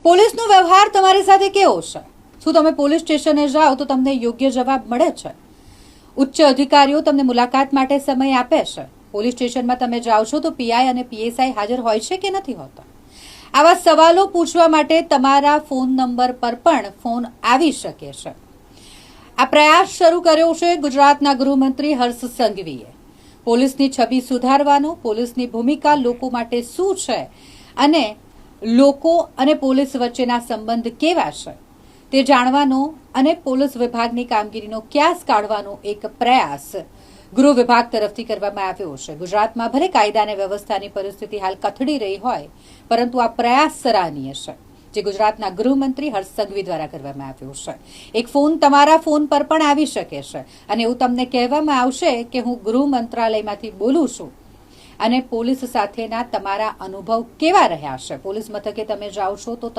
પોલીસનો વ્યવહાર તમારી સાથે કેવો છે? શું તમે પોલીસ સ્ટેશને જાઓ તો તમને યોગ્ય જવાબ મળે છે? ઉચ્ચ અધિકારીઓ તમને મુલાકાત માટે સમય આપે છે? પોલીસ સ્ટેશનમાં તમે જાઓ છો તો પીઆઈ અને પીએસઆઈ હાજર હોય છે કે નથી હોતા? આવા સવાલો પૂછવા માટે તમારા ફોન નંબર પર પણ ફોન આવી શકે છે. આ પ્રયાસ શરૂ કર્યો છે ગુજરાતના ગૃહમંત્રી હર્ષ સંઘવીએ. પોલીસની છબી સુધારવાનો, પોલીસની ભૂમિકા લોકો માટે શું છે અને લોકો અને પોલીસ વચ્ચેના સંબંધ કેવા છે તે જાણવાનો અને પોલીસ વિભાગની કામગીરીનો ક્યાસ કાઢવાનો એક પ્રયાસ ગૃહ વિભાગ તરફથી કરવામાં આવ્યો છે. ગુજરાતમાં ભલે કાયદા અને વ્યવસ્થાની પરિસ્થિતિ હાલ કથળી રહી હોય, પરંતુ આ પ્રયાસ સરાહનીય છે જે ગુજરાતના ગૃહમંત્રી હર્ષ સંઘવી દ્વારા કરવામાં આવ્યો છે. એક ફોન તમારા ફોન પર પણ આવી શકે છે અને એવું તમને કહેવામાં આવશે કે હું ગૃહ મંત્રાલયમાંથી બોલું છું અને પોલીસ સાથેના તમારા અનુભવ કેવા રહ્યા છે. પોલીસ મથકે તમે જાઓ છો તો